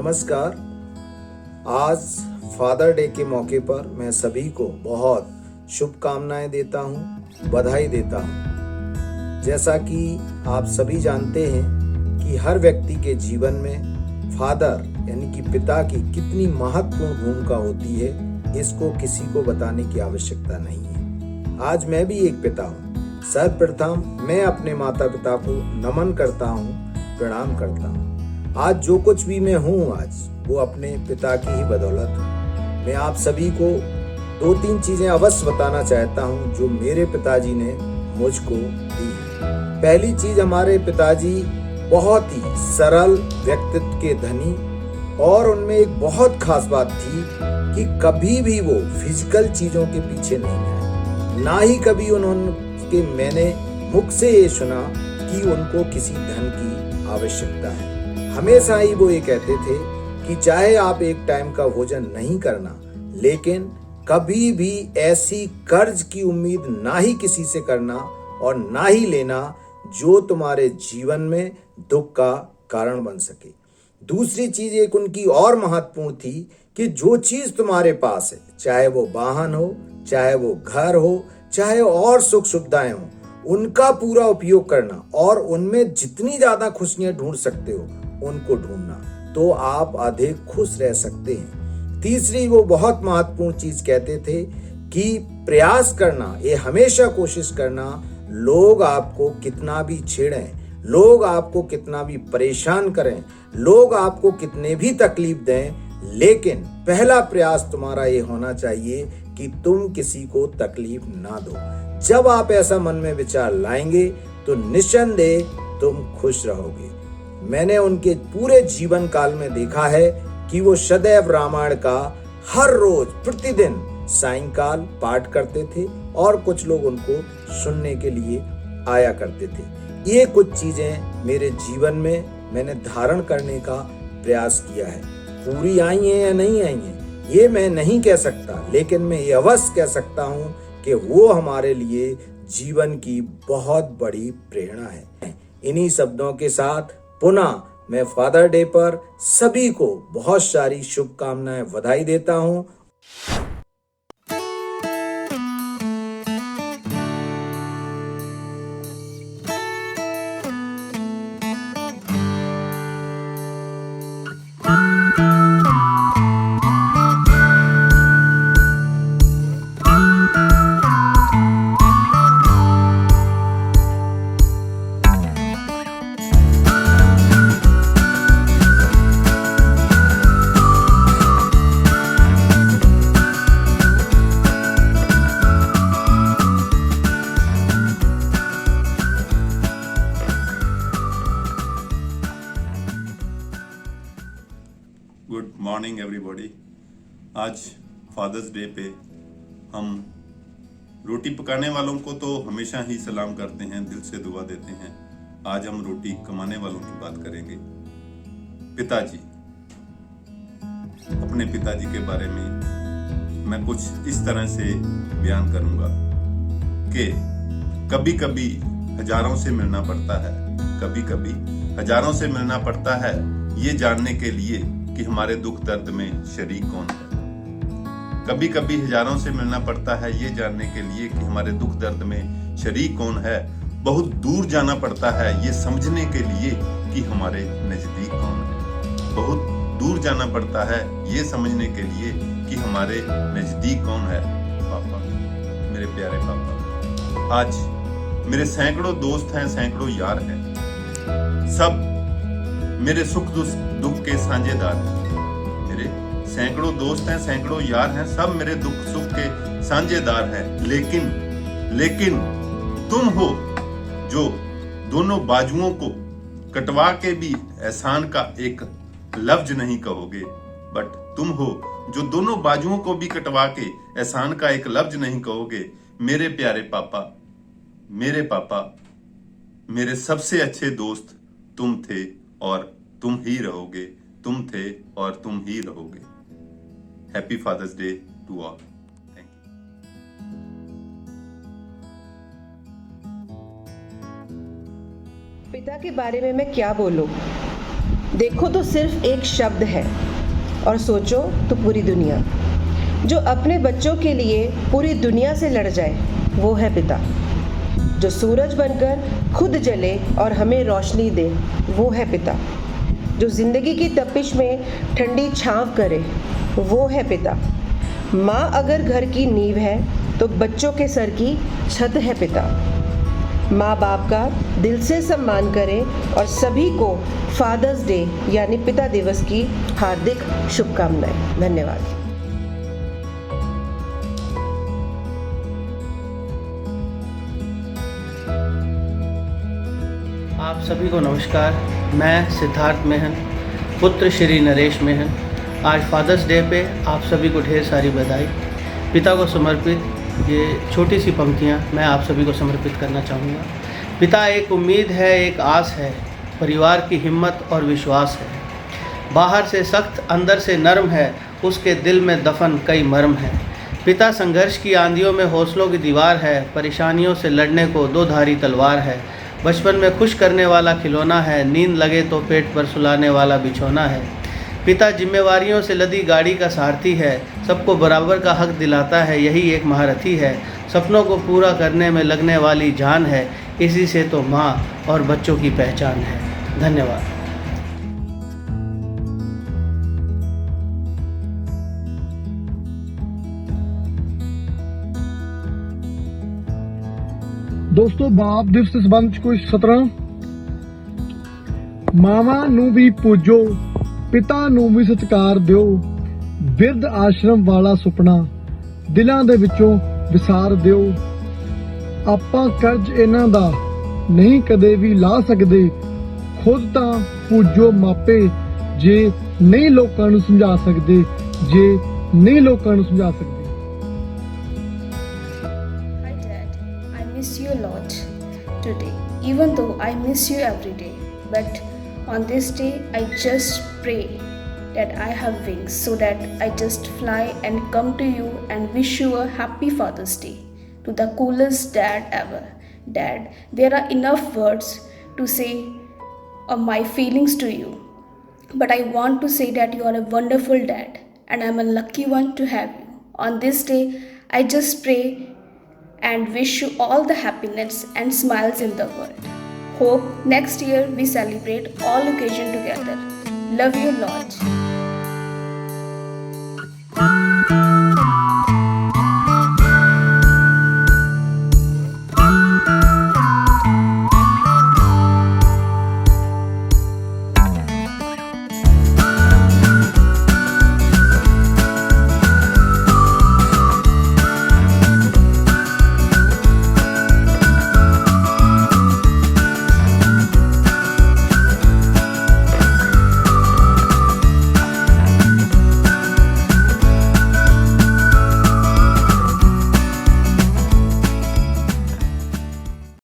नमस्कार। आज father day के मौके पर मैं सभी को बहुत शुभकामनाएं देता हूं, बधाई देता हूं। जैसा कि आप सभी जानते हैं कि हर व्यक्ति के जीवन में फादर यानी कि पिता की कितनी महत्वपूर्ण भूमिका होती है, इसको किसी को बताने की आवश्यकता नहीं है। आज मैं भी एक पिता हूं। सर्वप्रथम मैं अपने माता पिता को नमन करता हूं, प्रणाम करता हूं। आज जो कुछ भी मैं हूँ आज वो अपने पिता की ही बदौलत है। मैं आप सभी को 2-3 चीजें अवश्य बताना चाहता हूँ जो मेरे पिताजी ने मुझको दी है। पहली चीज, हमारे पिताजी बहुत ही सरल व्यक्तित्व के धनी, और उनमें एक बहुत खास बात थी कि कभी भी वो फिजिकल चीजों के पीछे नहीं आए। ना ही कभी मैंने मुख से ये सुना कि उनको किसी धन की आवश्यकता है। हमेशा ही वो ये कहते थे कि चाहे आप एक टाइम का भोजन नहीं करना, लेकिन कभी भी ऐसी कर्ज की उम्मीद ना ही किसी से करना और ना ही लेना जो तुम्हारे जीवन में दुख का कारण बन सके। दूसरी चीज एक उनकी और महत्वपूर्ण थी कि जो चीज तुम्हारे पास है, चाहे वो वाहन हो, चाहे वो घर हो, चाहे और सुख सुविधाएं हो, उनका पूरा उपयोग करना और उनमें जितनी ज्यादा खुशियां ढूंढ सकते हो उनको ढूंढना, तो आप अधिक खुश रह सकते हैं। तीसरी वो बहुत महत्वपूर्ण चीज कहते थे कि प्रयास करना, ये हमेशा कोशिश करना, लोग आपको कितना भी छेड़ें, लोग आपको कितना भी परेशान करें, लोग आपको कितने भी तकलीफ दें, लेकिन पहला प्रयास तुम्हारा ये होना चाहिए कि तुम किसी को तकलीफ ना दो। जब आप ऐसा मन में विचार लाएंगे तो निस्संदेह तुम खुश रहोगे। मैंने उनके पूरे जीवन काल में देखा है कि वो सदैव रामायण का हर रोज प्रतिदिन सायंकाल पाठ करते थे और कुछ लोग उनको सुनने के लिए आया करते थे। ये कुछ चीजें मेरे जीवन में मैंने धारण करने का प्रयास किया है। पूरी आई हैं या नहीं आई हैं ये मैं नहीं कह सकता, लेकिन मैं ये अवश्य कह सकता हूँ कि वो हमारे लिए जीवन की बहुत बड़ी प्रेरणा है। इन्हीं शब्दों के साथ पुनः मैं फादर डे पर सभी को बहुत सारी शुभकामनाएं, बधाई देता हूं। Good morning everybody. आज फादर्स डे पे हम रोटी पकाने वालों को तो हमेशा ही सलाम करते हैं, दिल से दुआ देते हैं। आज हम रोटी कमाने वालों की बात करेंगे। पिताजी, अपने पिताजी के बारे में मैं कुछ इस तरह से बयान करूंगा कि कभी कभी हजारों से मिलना पड़ता है, कभी कभी हजारों से मिलना पड़ता है ये जानने के लिए कि हमारे दुख दर्द में शरीक कौन है। कभी कभी हजारों से मिलना पड़ता है ये जानने के लिए कि हमारे दुख दर्द में शरीक कौन है। बहुत दूर जाना पड़ता है ये समझने के लिए कि हमारे नजदीक कौन है। बहुत दूर जाना पड़ता है ये समझने के लिए कि हमारे नजदीक कौन है। पापा, मेरे प्यारे पापा, आज मेरे सैकड़ों दोस्त हैं, सैकड़ों यार हैं, सब मेरे सुख दुख के साझेदार हैं। मेरे सैकड़ों दोस्त हैं, सैकड़ों यार हैं, सब मेरे दुख सुख के साझेदार हैं। लेकिन तुम हो जो दोनों बाजुओं को कटवा के भी एहसान का एक लफ्ज नहीं कहोगे, बट तुम हो जो दोनों बाजुओं को भी कटवा के एहसान का एक लफ्ज नहीं कहोगे। मेरे प्यारे पापा, मेरे सबसे अच्छे दोस्त तुम थे और तुम ही रहोगे, तुम थे और तुम ही रहोगे। Happy father's day to all. Thank you. पिता के बारे में मैं क्या बोलूं? देखो तो सिर्फ एक शब्द है और सोचो तो पूरी दुनिया। जो अपने बच्चों के लिए पूरी दुनिया से लड़ जाए वो है पिता। जो सूरज बनकर खुद जले और हमें रोशनी दे वो है पिता। जो ज़िंदगी की तपिश में ठंडी छांव करे वो है पिता। माँ अगर घर की नींव है तो बच्चों के सर की छत है पिता। माँ बाप का दिल से सम्मान करें और सभी को फादर्स डे यानी पिता दिवस की हार्दिक शुभकामनाएं। धन्यवाद। आप सभी को नमस्कार। मैं सिद्धार्थ मेहन, पुत्र श्री नरेश मेहन। आज फादर्स डे पे आप सभी को ढेर सारी बधाई। पिता को समर्पित ये छोटी सी पंक्तियाँ मैं आप सभी को समर्पित करना चाहूँगा। पिता एक उम्मीद है, एक आस है, परिवार की हिम्मत और विश्वास है। बाहर से सख्त अंदर से नरम है, उसके दिल में दफन कई मर्म है। पिता संघर्ष की आंधियों में हौसलों की दीवार है, परेशानियों से लड़ने को दो धारी तलवार है। बचपन में खुश करने वाला खिलौना है, नींद लगे तो पेट पर सुलाने वाला बिछौना है। पिता जिम्मेवारियों से लदी गाड़ी का सारथी है, सबको बराबर का हक दिलाता है, यही एक महारथी है। सपनों को पूरा करने में लगने वाली जान है, इसी से तो माँ और बच्चों की पहचान है। धन्यवाद। ਦੋਸਤੋ ਬਾਪ ਦਿਵਸ ਦੇ ਸੰਬੰਧ 'ਚ ਕੋਈ 17 ਮਾਵਾਂ ਨੂੰ ਵੀ ਪੂਜੋ, ਪਿਤਾ ਨੂੰ ਵੀ ਸਤਿਕਾਰ ਦਿਓ। ਬਿਰਧ ਆਸ਼ਰਮ ਵਾਲਾ ਸੁਪਨਾ ਦਿਲਾਂ ਦੇ ਵਿੱਚੋਂ ਵਿਸਾਰ ਦਿਓ। ਆਪਾਂ ਕਰਜ਼ ਇਹਨਾਂ ਦਾ ਨਹੀਂ ਕਦੇ ਵੀ ਲਾ ਸਕਦੇ, ਖੁਦ ਤਾਂ ਪੂਜੋ ਮਾਪੇ ਜੇ ਨਹੀਂ ਲੋਕਾਂ ਨੂੰ ਸਮਝਾ ਸਕਦੇ, ਜੇ ਨਹੀਂ ਲੋਕਾਂ ਨੂੰ ਸਮਝਾ ਸਕਦੇ। Hi Dad, I miss you a lot today, even though I miss you every day. But on this day, I just pray that I have wings so that I just fly and come to you and wish you a happy Father's Day. To the coolest dad ever. Dad, there are enough words to say my feelings to you. But I want to say that you are a wonderful dad and I'm a lucky one to have you. On this day, I just pray and wish you all the happiness and smiles in the world. Hope next year we celebrate all occasion together. Love you lot.